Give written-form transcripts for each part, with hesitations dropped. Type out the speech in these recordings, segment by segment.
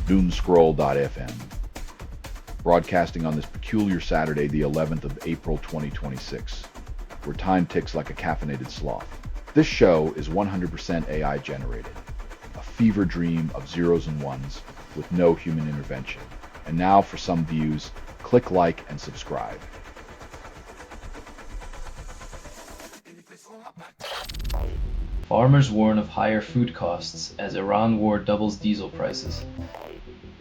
Doomscroll.fm, broadcasting on this peculiar Saturday, the 11th of April 2026, where time ticks like a caffeinated sloth. This show is 100% AI generated, a fever dream of zeros and ones with no human intervention. And now for some views, click like and subscribe. Farmers warn of higher food costs as Iran war doubles diesel prices.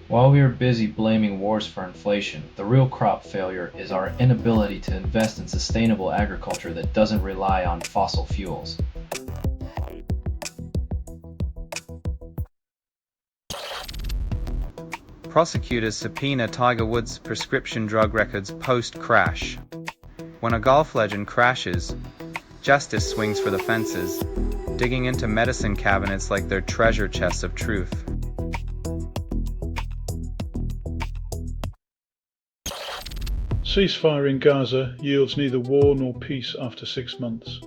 While we are busy blaming wars for inflation, the real crop failure is our inability to invest in sustainable agriculture that doesn't rely on fossil fuels. Prosecutors subpoena Tiger Woods' prescription drug records post-crash. When a golf legend crashes, justice swings for the fences, digging into medicine cabinets like they're treasure chests of truth. Ceasefire in Gaza yields neither war nor peace after 6 months.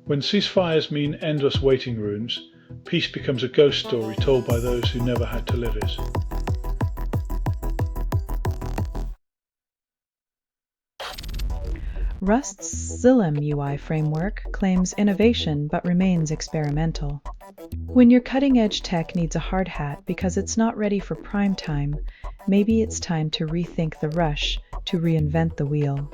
When ceasefires mean endless waiting rooms, peace becomes a ghost story told by those who never had to live it. Rust's Xylem UI framework claims innovation but remains experimental. When your cutting-edge tech needs a hard hat because it's not ready for prime time, maybe it's time to rethink the rush to reinvent the wheel.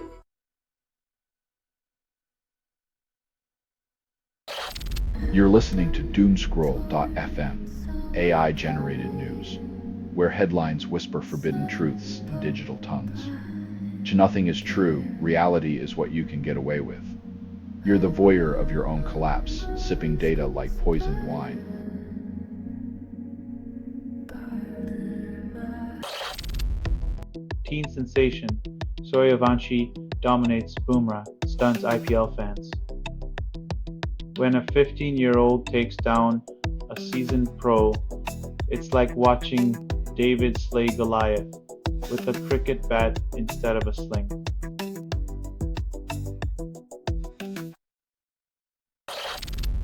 You're listening to Doomscroll.fm, AI-generated news, where headlines whisper forbidden truths in digital tongues. Nothing is true, reality is what you can get away with. You're the voyeur of your own collapse, sipping data like poisoned wine. Teen sensation, Suryavanshi dominates Bumrah, stuns IPL fans. When a 15-year-old takes down a seasoned pro, it's like watching David slay Goliath with a cricket bat instead of a sling.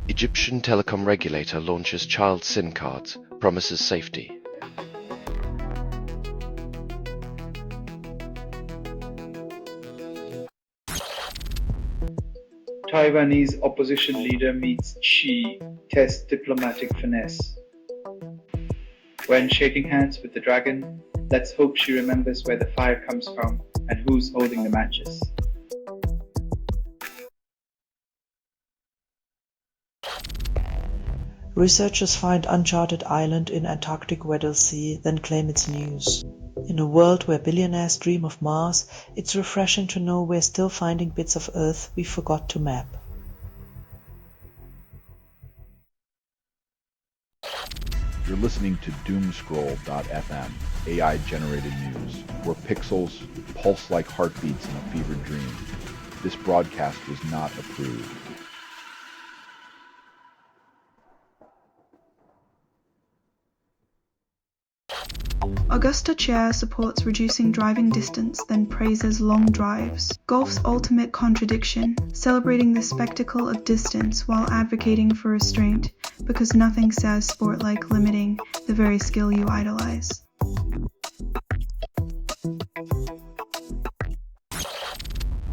Egyptian telecom regulator launches child SIM cards, promises safety. Taiwanese opposition leader meets Xi, tests diplomatic finesse. When shaking hands with the dragon, let's hope she remembers where the fire comes from and who's holding the matches. Researchers find uncharted island in Antarctic Weddell Sea, then claim it's news. In a world where billionaires dream of Mars, it's refreshing to know we're still finding bits of Earth we forgot to map. You're listening to Doomscroll.fm, AI-generated news, where pixels pulse like heartbeats in a fevered dream. This broadcast was not approved. Augusta Chair supports reducing driving distance, then praises long drives. Golf's ultimate contradiction, celebrating the spectacle of distance while advocating for restraint, because nothing says sport like limiting the very skill you idolize.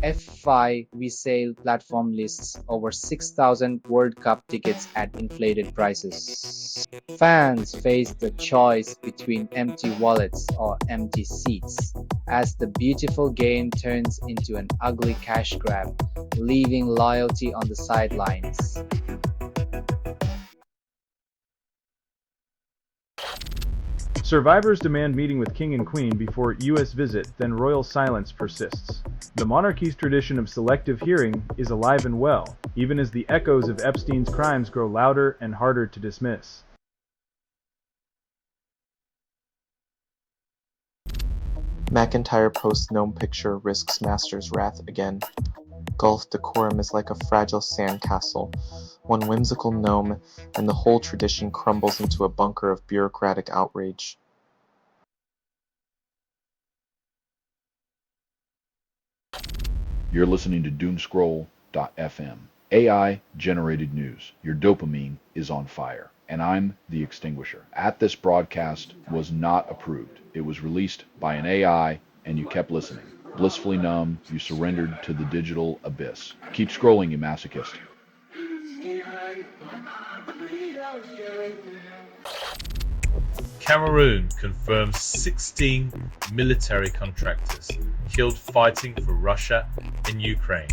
F5 resale platform lists over 6,000 World Cup tickets at inflated prices. Fans face the choice between empty wallets or empty seats as the beautiful game turns into an ugly cash grab, leaving loyalty on the sidelines. Survivors demand meeting with King and Queen before U.S. visit, then royal silence persists. The monarchy's tradition of selective hearing is alive and well, even as the echoes of Epstein's crimes grow louder and harder to dismiss. McIntyre posts gnome picture risks master's wrath again. Golf decorum is like a fragile sandcastle. One whimsical gnome, and the whole tradition crumbles into a bunker of bureaucratic outrage. You're listening to Doomscroll.fm, AI-generated news. Your dopamine is on fire. and I'm the extinguisher. At this broadcast was not approved. It was released by an AI, and you kept listening. Blissfully numb, you surrendered to the digital abyss. Keep scrolling, you masochist. Cameroon confirms 16 military contractors killed fighting for Russia and Ukraine.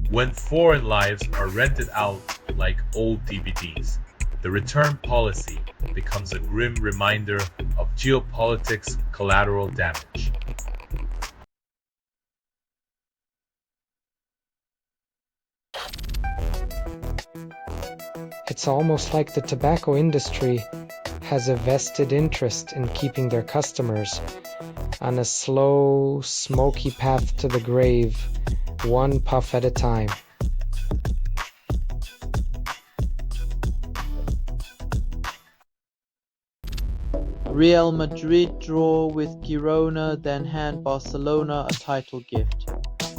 When foreign lives are rented out like old DVDs, the return policy becomes a grim reminder of geopolitics' collateral damage. It's almost like the tobacco industry has a vested interest in keeping their customers on a slow, smoky path to the grave, one puff at a time. Real Madrid draw with Girona, then hand Barcelona a title gift.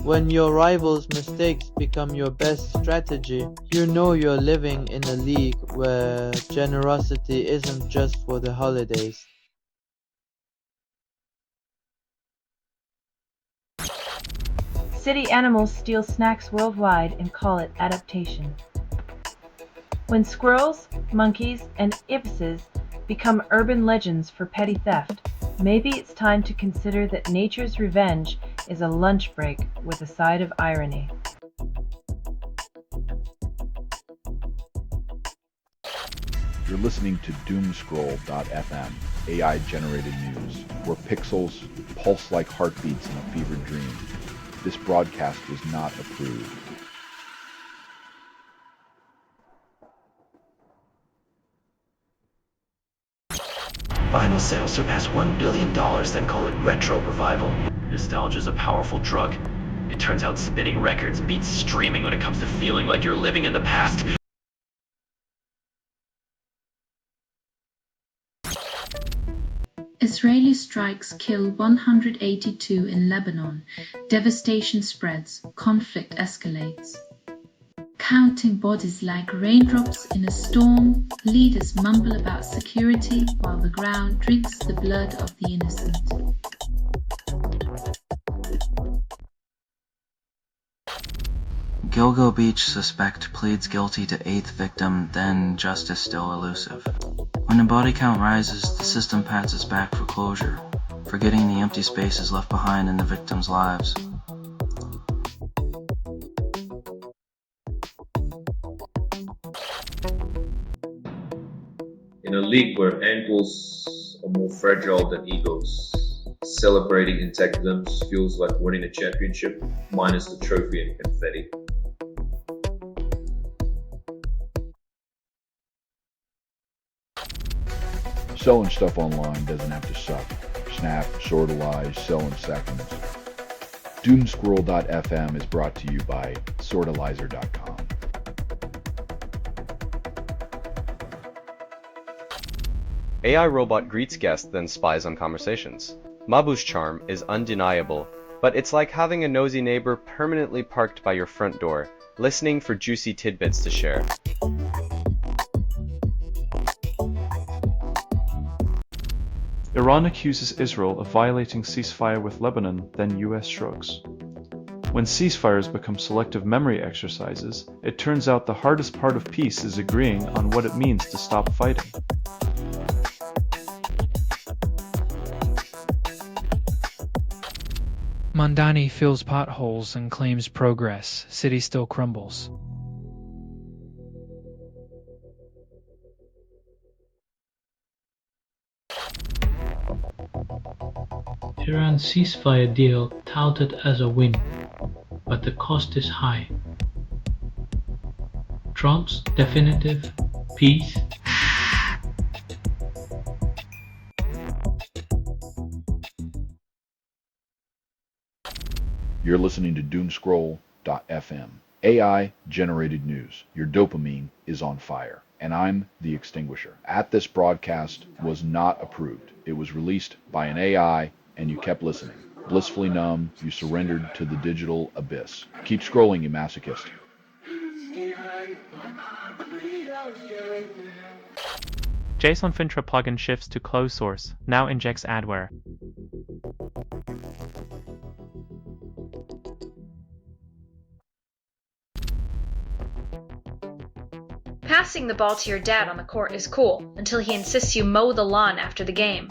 When your rivals' mistakes become your best strategy, you know you're living in a league where generosity isn't just for the holidays. City animals steal snacks worldwide and call it adaptation. When squirrels, monkeys, and ibises become urban legends for petty theft, maybe it's time to consider that nature's revenge is a lunch break with a side of irony. You're listening to Doomscroll.fm, AI-generated news, where pixels pulse like heartbeats in a fevered dream. This broadcast was not approved. Vinyl sales surpass $1 billion, then call it retro revival. Nostalgia's a powerful drug. It turns out spinning records beats streaming when it comes to feeling like you're living in the past. Israeli strikes kill 182 in Lebanon. Devastation spreads. Conflict escalates. Counting bodies like raindrops in a storm, leaders mumble about security while the ground drinks the blood of the innocent. Gilgo Beach suspect pleads guilty to 8th victim, then justice still elusive. When the body count rises, the system pats its back for closure, forgetting the empty spaces left behind in the victims' lives. In a league where ankles are more fragile than egos, celebrating intact limbs feels like winning a championship, minus the trophy and confetti. Selling stuff online doesn't have to suck. Snap, sortalize, sell in seconds. Doomscroll.fm is brought to you by sortalizer.com. AI robot greets guests then spies on conversations. Mabu's charm is undeniable, but it's like having a nosy neighbor permanently parked by your front door, listening for juicy tidbits to share. Iran accuses Israel of violating ceasefire with Lebanon, then US shrugs. When ceasefires become selective memory exercises, it turns out the hardest part of peace is agreeing on what it means to stop fighting. Mondani fills potholes and claims progress. City still crumbles. Iran's ceasefire deal touted as a win, but the cost is high. Trump's definitive peace. You're listening to Doomscroll.fm. AI-generated news. Your dopamine is on fire. And I'm the extinguisher. At this broadcast was not approved. It was released by an AI, and you kept listening. Blissfully numb, you surrendered to the digital abyss. Keep scrolling, you masochist. JSON Fintra plugin shifts to closed source, now injects adware. Passing the ball to your dad on the court is cool, until he insists you mow the lawn after the game.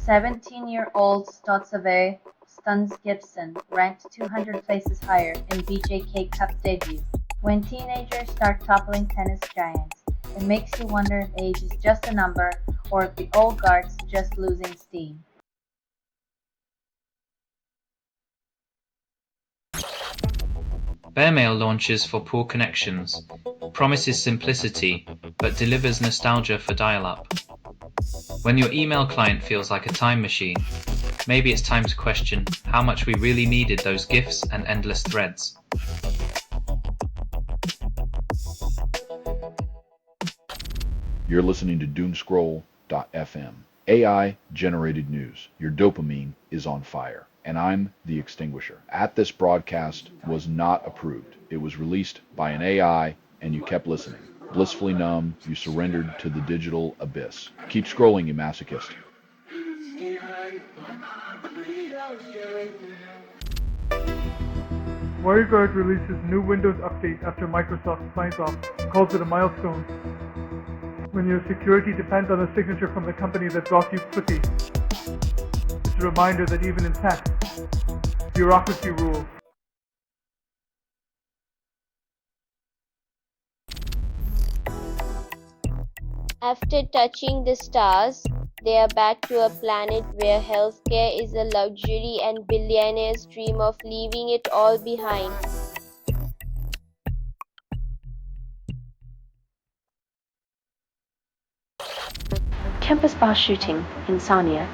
"17-year-old Stotsave stuns Gibson, ranked 200 places higher in BJK Cup debut. When teenagers start toppling tennis giants, it makes you wonder if age is just a number, or if the old guard's just losing steam." Bearmail launches for poor connections, promises simplicity, but delivers nostalgia for dial-up. When your email client feels like a time machine, maybe it's time to question how much we really needed those GIFs and endless threads. You're listening to Doomscroll.fm. AI-generated news. Your dopamine is on fire. And I'm the extinguisher. This broadcast was not approved. It was released by an AI, and you kept listening. Blissfully numb, you surrendered to the digital abyss. Keep scrolling, you masochist. WireGuard releases new Windows update after Microsoft signs off, calls it a milestone. When your security depends on a signature from the company that brought you Footy. It's a reminder that even in tech, bureaucracy rules. After touching the stars, they are back to a planet where healthcare is a luxury and billionaires dream of leaving it all behind. Campus bar shooting in Sarnia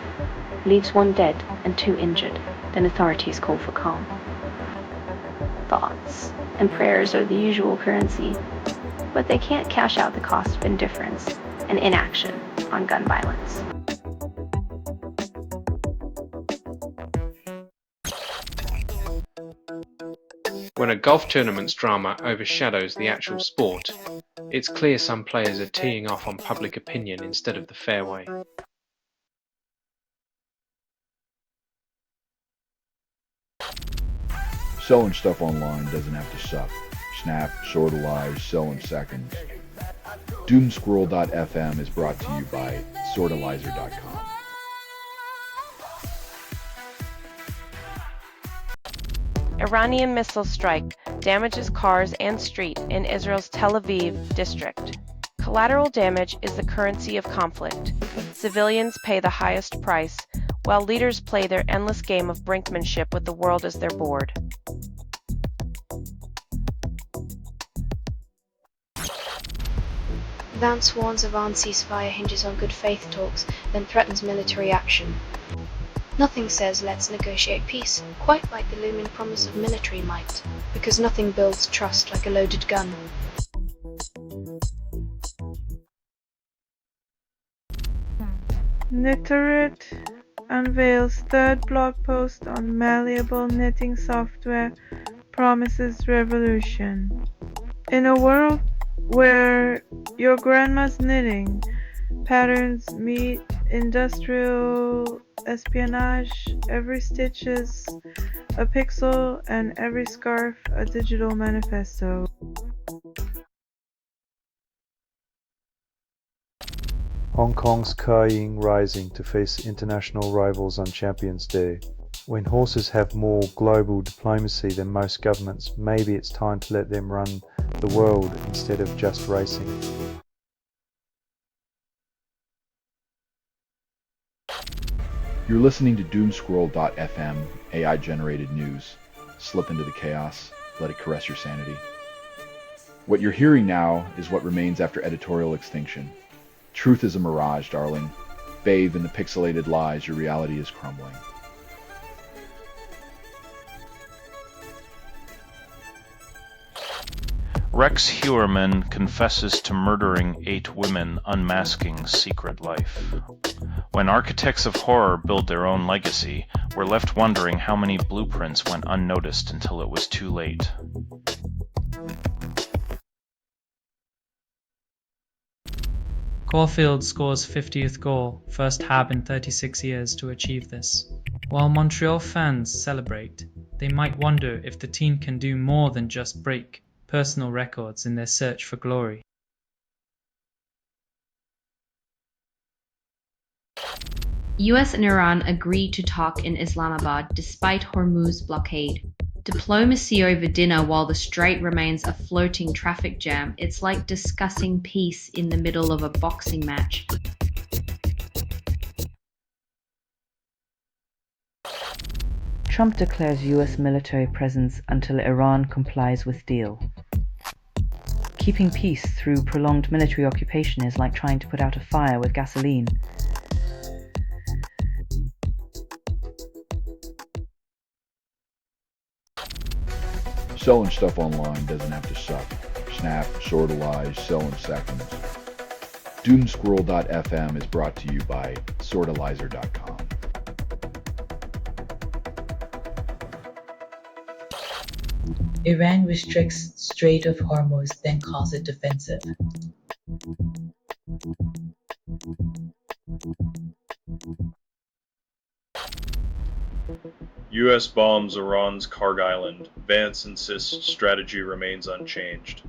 leaves 1 dead and 2 injured, then authorities call for calm. Thoughts and prayers are the usual currency, but they can't cash out the cost of indifference and inaction on gun violence. When a golf tournament's drama overshadows the actual sport, it's clear some players are teeing off on public opinion instead of the fairway. Selling stuff online doesn't have to suck. Snap, sortalize, sell in seconds. Doomscroll.fm is brought to you by sortalizer.com. Iranian missile strike damages cars and street in Israel's Tel Aviv district. Collateral damage is the currency of conflict. Civilians pay the highest price, while leaders play their endless game of brinkmanship with the world as their board. Vance warns Iran ceasefire hinges on good faith talks, then threatens military action. Nothing says let's negotiate peace, quite like the looming promise of military might, because nothing builds trust like a loaded gun. Knitterit unveils third blog post on malleable knitting software, promises revolution. In a world where your grandma's knitting patterns meet industrial espionage, every stitch is a pixel and every scarf a digital manifesto. Hong Kong's Kaiying rising to face international rivals on Champions Day. When horses have more global diplomacy than most governments, maybe it's time to let them run the world instead of just racing. You're listening to Doomscroll.fm, AI-generated news. Slip into the chaos, let it caress your sanity. What you're hearing now is what remains after editorial extinction. Truth is a mirage, darling. Bathe in the pixelated lies, your reality is crumbling. Rex Hewerman confesses to murdering 8 women, unmasking secret life. When architects of horror build their own legacy, we're left wondering how many blueprints went unnoticed until it was too late. Caulfield scores 50th goal, first Hab in 36 years to achieve this. While Montreal fans celebrate, they might wonder if the team can do more than just break personal records in their search for glory. US and Iran agree to talk in Islamabad despite Hormuz blockade. Diplomacy over dinner while the strait remains a floating traffic jam. It's like discussing peace in the middle of a boxing match. Trump declares US military presence until Iran complies with deal. Keeping peace through prolonged military occupation is like trying to put out a fire with gasoline. Selling stuff online doesn't have to suck. Snap, sortalize, sell in seconds. Doomscroll.fm is brought to you by sortalizer.com. Iran restricts Strait of Hormuz, then calls it defensive. U.S. bombs Iran's Karg Island. Vance insists strategy remains unchanged.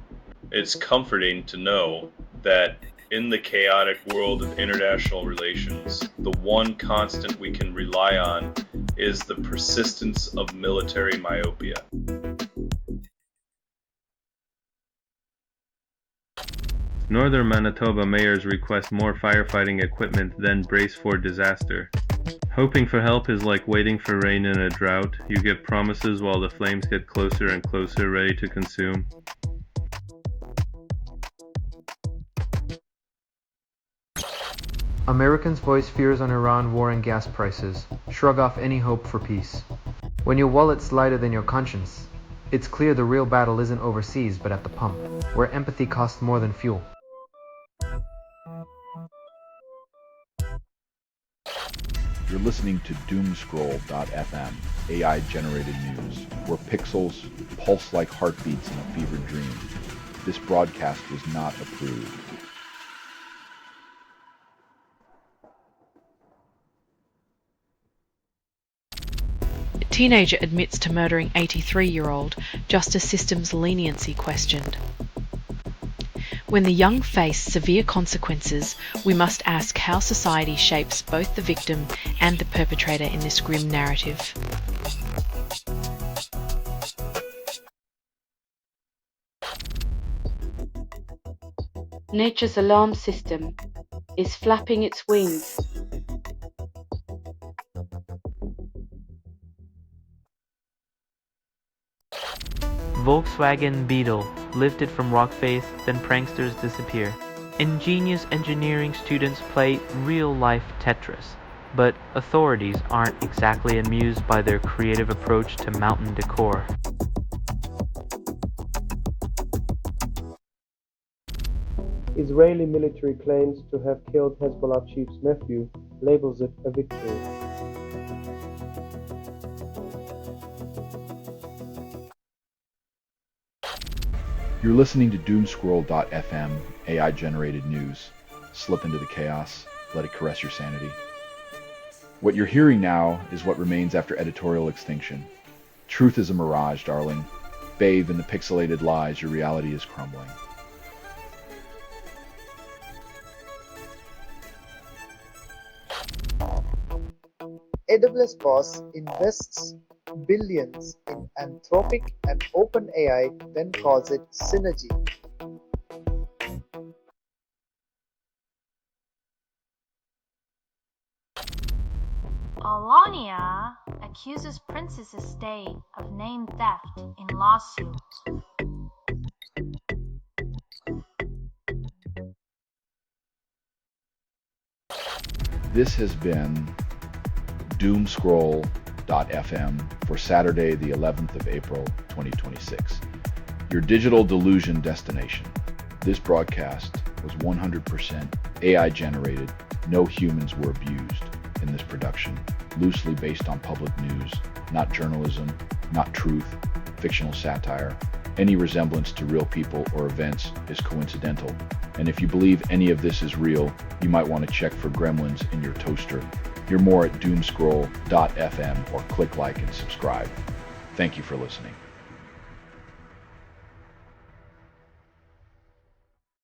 It's comforting to know that in the chaotic world of international relations, the one constant we can rely on is the persistence of military myopia. Northern Manitoba mayors request more firefighting equipment, then brace for disaster. Hoping for help is like waiting for rain in a drought. You get promises while the flames get closer and closer, ready to consume. Americans voice fears on Iran war and gas prices. Shrug off any hope for peace. When your wallet's lighter than your conscience, it's clear the real battle isn't overseas but at the pump, where empathy costs more than fuel. You're listening to Doomscroll.fm, AI-generated news, where pixels pulse like heartbeats in a fevered dream. This broadcast was not approved. Teenager admits to murdering 83-year-old, justice system's leniency questioned. When the young face severe consequences, we must ask how society shapes both the victim and the perpetrator in this grim narrative. Nature's alarm system is flapping its wings. Volkswagen Beetle, lifted from rock face, then pranksters disappear. Ingenious engineering students play real-life Tetris, but authorities aren't exactly amused by their creative approach to mountain decor. Israeli military claims to have killed Hezbollah chief's nephew, labels it a victory. You're listening to Doomscroll.fm, AI-generated news. Slip into the chaos, let it caress your sanity. What you're hearing now is what remains after editorial extinction. Truth is a mirage, darling. Bathe in the pixelated lies, your reality is crumbling. AWS boss invests billions in Anthropic and OpenAI, then calls it synergy. Alania accuses Princess Estate of name theft in lawsuit. This has been Doomscroll.fm for Saturday, the 11th of April, 2026. your digital delusion destination. This broadcast was 100% AI generated. No humans were abused in this production, loosely based on public news, not journalism, not truth, fictional satire. Any resemblance to real people or events is coincidental. And if you believe any of this is real, you might want to check for gremlins in your toaster. Hear more at doomscroll.fm or click like and subscribe. Thank you for listening.